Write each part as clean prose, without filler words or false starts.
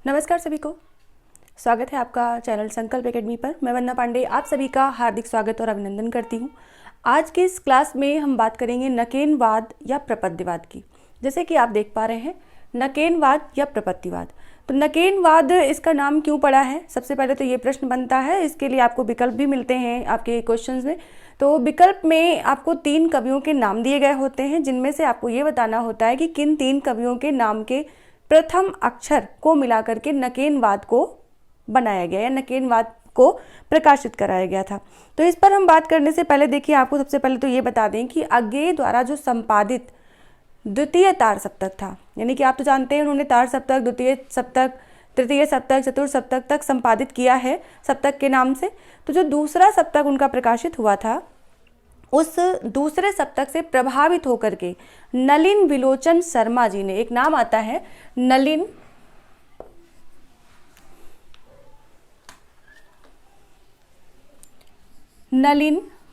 नमस्कार सभी को, स्वागत है आपका चैनल संकल्प एकेडमी पर। मैं वंदना पांडे आप सभी का हार्दिक स्वागत और अभिनंदन करती हूँ। आज की इस क्लास में हम बात करेंगे नकेनवाद या प्रपत्तिवाद की। जैसे कि आप देख पा रहे हैं, नकेनवाद या प्रपत्तिवाद। तो नकेनवाद इसका नाम क्यों पड़ा है, सबसे पहले तो ये प्रश्न बनता है। इसके लिए आपको विकल्प भी मिलते हैं आपके क्वेश्चंस में। तो विकल्प में आपको 3 कवियों के नाम दिए गए होते हैं, जिनमें से आपको ये बताना होता है कि किन 3 कवियों के नाम के प्रथम अक्षर को मिलाकर के नकेनवाद को बनाया गया या नकेनवाद को प्रकाशित कराया गया था। तो इस पर हम बात करने से पहले देखिए, आपको सबसे पहले तो ये बता दें कि अज्ञेय द्वारा जो संपादित द्वितीय तार सप्तक था, यानी कि आप तो जानते हैं उन्होंने तार सप्तक, द्वितीय सप्तक, तृतीय सप्तक, चतुर्थ सप्तक तक संपादित किया है सप्तक के नाम से। तो जो दूसरा सप्तक उनका प्रकाशित हुआ था, उस दूसरे सप्तक से प्रभावित होकर के नलिन विलोचन शर्मा जी ने, एक नाम आता है नलिन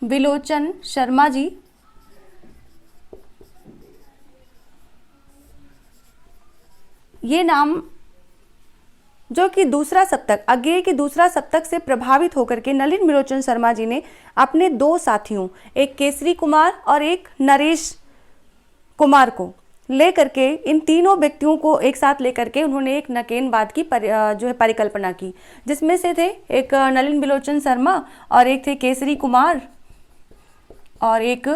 विलोचन शर्मा जी, ये नाम जो कि दूसरा सप्तक, अज्ञेय के दूसरा सप्तक से प्रभावित होकर के नलिन विलोचन शर्मा जी ने अपने 2 साथियों, एक केसरी कुमार और एक नरेश कुमार को लेकर के, इन तीनों व्यक्तियों को एक साथ लेकर के उन्होंने एक नकेनवाद की जो है परिकल्पना की, जिसमें से थे एक नलिन विलोचन शर्मा और एक थे केसरी कुमार और एक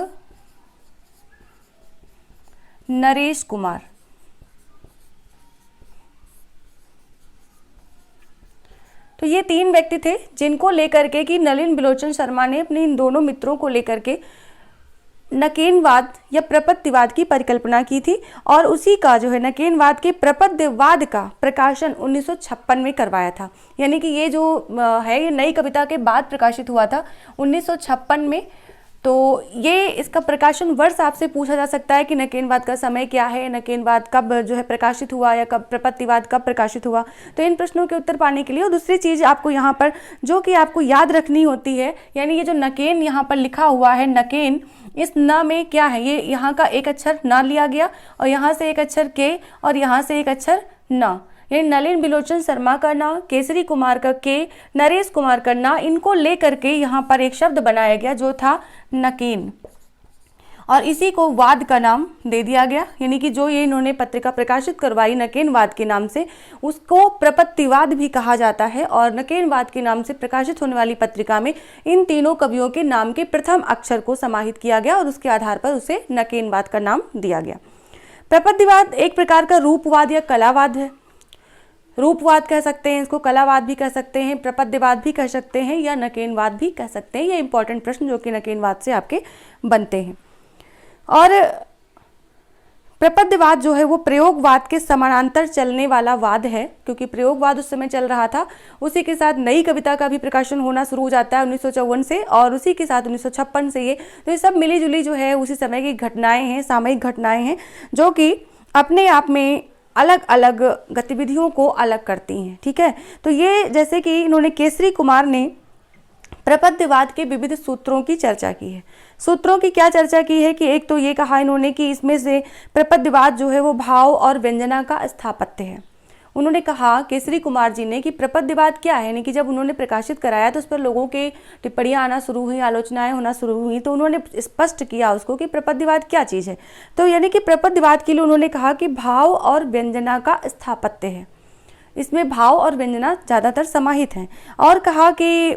नरेश कुमार। तो ये 3 व्यक्ति थे जिनको लेकर के कि नलिन विलोचन शर्मा ने अपने इन दोनों मित्रों को लेकर के नकेनवाद या प्रपत्तिवाद की परिकल्पना की थी, और उसी का जो है नकेनवाद के प्रपत्तिवाद का प्रकाशन 1956 में करवाया था। यानी कि ये जो है, ये नई कविता के बाद प्रकाशित हुआ था 1956 में। तो ये इसका प्रकाशन वर्ष आपसे पूछा जा सकता है कि नकेनवाद का समय क्या है, नकेनवाद कब जो है प्रकाशित हुआ या कब प्रपत्तिवाद कब प्रकाशित हुआ। तो इन प्रश्नों के उत्तर पाने के लिए, और दूसरी चीज़ आपको यहाँ पर जो कि आपको याद रखनी होती है, यानी ये जो नकेन यहाँ पर लिखा हुआ है, नकेन, इस न में क्या है, ये यहाँ का एक अक्षर न लिया गया और यहाँ से एक अक्षर के और यहाँ से एक अक्षर न, यानी नलिन विलोचन शर्मा का न, केसरी कुमार का के, नरेश कुमार का न, इनको लेकर के यहाँ पर एक शब्द बनाया गया जो था नकेन, और इसी को वाद का नाम दे दिया गया। यानी कि जो ये इन्होंने पत्रिका प्रकाशित करवाई नकेनवाद के नाम से, उसको प्रपत्तिवाद भी कहा जाता है। और नकेनवाद के नाम से प्रकाशित होने वाली पत्रिका में इन तीनों कवियों के नाम के प्रथम अक्षर को समाहित किया गया और उसके आधार पर उसे नकेनवाद का नाम दिया गया। प्रपत्तिवाद एक प्रकार का रूपवाद या कलावाद है। रूपवाद कह सकते हैं इसको, कलावाद भी कह सकते हैं, प्रपत्तिवाद भी कह सकते हैं, या नकेनवाद भी कह सकते हैं। ये इंपॉर्टेंट प्रश्न जो कि नकेनवाद से आपके बनते हैं। और प्रपत्तिवाद जो है वो प्रयोगवाद के समानांतर चलने वाला वाद है, क्योंकि प्रयोगवाद उस समय चल रहा था, उसी के साथ नई कविता का भी प्रकाशन होना शुरू हो जाता है 1954 से, और उसी के साथ 1956 से ये, तो ये सब मिली जुली जो है उसी समय की घटनाएं हैं, सामयिक घटनाएं हैं, जो कि अपने आप में अलग अलग गतिविधियों को अलग करती हैं। ठीक है, तो ये जैसे कि इन्होंने, केसरी कुमार ने प्रपत्तिवाद के विविध सूत्रों की चर्चा की है। सूत्रों की क्या चर्चा की है कि एक तो ये कहा इन्होंने कि इसमें से प्रपत्तिवाद जो है वो भाव और व्यंजना का स्थापत्य है। उन्होंने कहा, केसरी कुमार जी ने, कि प्रपत्तिवाद क्या है, यानी कि जब उन्होंने प्रकाशित कराया तो उस पर लोगों के टिप्पणियां आना शुरू हुई, आलोचनाएं होना शुरू हुई, तो उन्होंने स्पष्ट किया उसको कि प्रपत्तिवाद क्या चीज़ है। तो यानी कि प्रपत्तिवाद के लिए उन्होंने कहा कि भाव और व्यंजना का स्थापत्य है, इसमें भाव और व्यंजना ज़्यादातर समाहित हैं। और कहा कि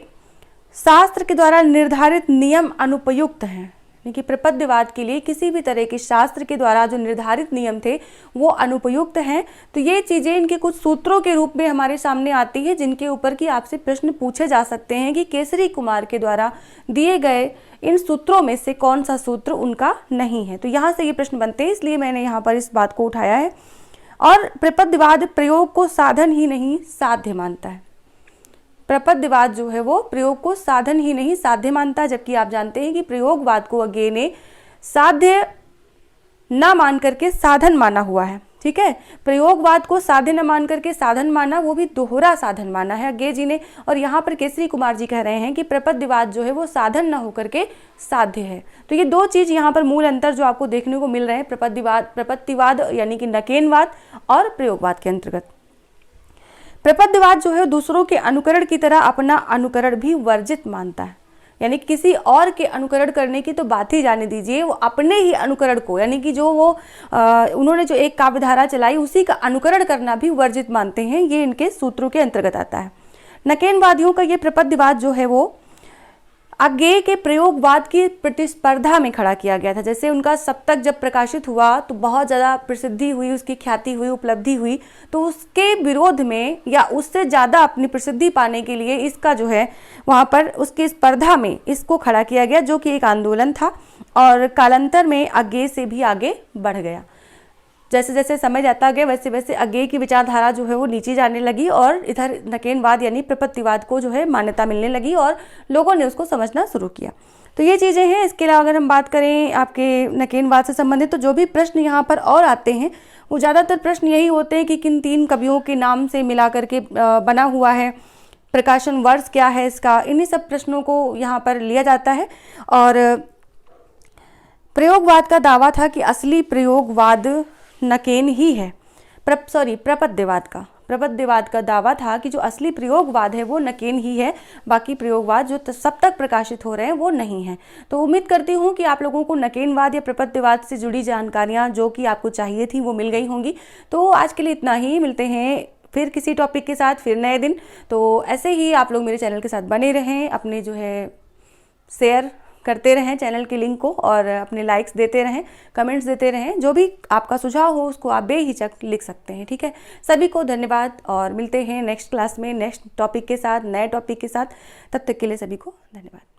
शास्त्र के द्वारा निर्धारित नियम अनुपयुक्त हैं, कि प्रपत्तिवाद के लिए किसी भी तरह के शास्त्र के द्वारा जो निर्धारित नियम थे वो अनुपयुक्त हैं। तो ये चीज़ें इनके कुछ सूत्रों के रूप में हमारे सामने आती है, जिनके ऊपर की आपसे प्रश्न पूछे जा सकते हैं कि केसरी कुमार के द्वारा दिए गए इन सूत्रों में से कौन सा सूत्र उनका नहीं है। तो यहाँ से ये प्रश्न बनते हैं, इसलिए मैंने यहाँ पर इस बात को उठाया है। और प्रपत्तिवाद प्रयोग को साधन ही नहीं साध्य मानता है। प्रपत्तिवाद जो है वो प्रयोग को साधन ही नहीं साध्य मानता है, जबकि आप जानते हैं कि प्रयोगवाद को अज्ञेय ने साध्य न मान करके साधन माना हुआ है। ठीक है, प्रयोगवाद को साध्य न मान करके साधन माना, वो भी दोहरा साधन माना है अज्ञेय जी ने। और यहाँ पर केसरी कुमार जी कह रहे हैं कि प्रपत्तिवाद जो है वो साधन न होकर के साध्य है। तो ये दो चीज यहाँ पर मूल अंतर जो आपको देखने को मिल रहे हैं प्रपत्तिवाद यानी कि नकेनवाद और प्रयोगवाद के अंतर्गत। प्रपद्यवाद जो है दूसरों के अनुकरण की तरह अपना अनुकरण भी वर्जित मानता है, यानी किसी और के अनुकरण करने की तो बात ही जाने दीजिए, वो अपने ही अनुकरण को, यानी कि जो वो उन्होंने जो एक काव्यधारा चलाई उसी का अनुकरण करना भी वर्जित मानते हैं। ये इनके सूत्रों के अंतर्गत आता है। नकेनवादियों का ये प्रपद्यवाद जो है वो अज्ञेय के प्रयोगवाद की प्रतिस्पर्धा में खड़ा किया गया था। जैसे उनका सप्तक जब प्रकाशित हुआ तो बहुत ज़्यादा प्रसिद्धि हुई, उसकी ख्याति हुई, उपलब्धि हुई, तो उसके विरोध में या उससे ज़्यादा अपनी प्रसिद्धि पाने के लिए इसका जो है वहाँ पर उसकी स्पर्धा में इसको खड़ा किया गया, जो कि एक आंदोलन था और कालांतर में अज्ञेय से भी आगे बढ़ गया। जैसे जैसे समय जाता गया वैसे वैसे अज्ञेय की विचारधारा जो है वो नीचे जाने लगी और इधर नकेनवाद यानी प्रपत्तिवाद को जो है मान्यता मिलने लगी और लोगों ने उसको समझना शुरू किया। तो ये चीज़ें हैं। इसके अलावा अगर हम बात करें आपके नकेनवाद से संबंधित, तो जो भी प्रश्न यहाँ पर और आते हैं वो ज़्यादातर प्रश्न यही होते हैं कि किन 3 कवियों के नाम से मिला करके बना हुआ है, प्रकाशन वर्ष क्या है इसका, इन्हीं सब प्रश्नों को यहाँ पर लिया जाता है। और प्रयोगवाद का दावा था कि असली प्रयोगवाद नकेन ही है, प्रपद्यवाद का दावा था कि जो असली प्रयोगवाद है वो नकेन ही है, बाकी प्रयोगवाद जो सब तक प्रकाशित हो रहे हैं वो नहीं है। तो उम्मीद करती हूँ कि आप लोगों को नकेनवाद या प्रपद्यवाद से जुड़ी जानकारियाँ जो कि आपको चाहिए थी वो मिल गई होंगी। तो आज के लिए इतना ही, मिलते हैं फिर किसी टॉपिक के साथ, फिर नए दिन। तो ऐसे ही आप लोग मेरे चैनल के साथ बने रहें, अपने जो है शेयर करते रहें चैनल के लिंक को और अपने लाइक्स देते रहें, कमेंट्स देते रहें। जो भी आपका सुझाव हो उसको आप बेहिचक लिख सकते हैं। ठीक है, सभी को धन्यवाद और मिलते हैं नेक्स्ट क्लास में नेक्स्ट टॉपिक के साथ, नए टॉपिक के साथ। तब तक के लिए सभी को धन्यवाद।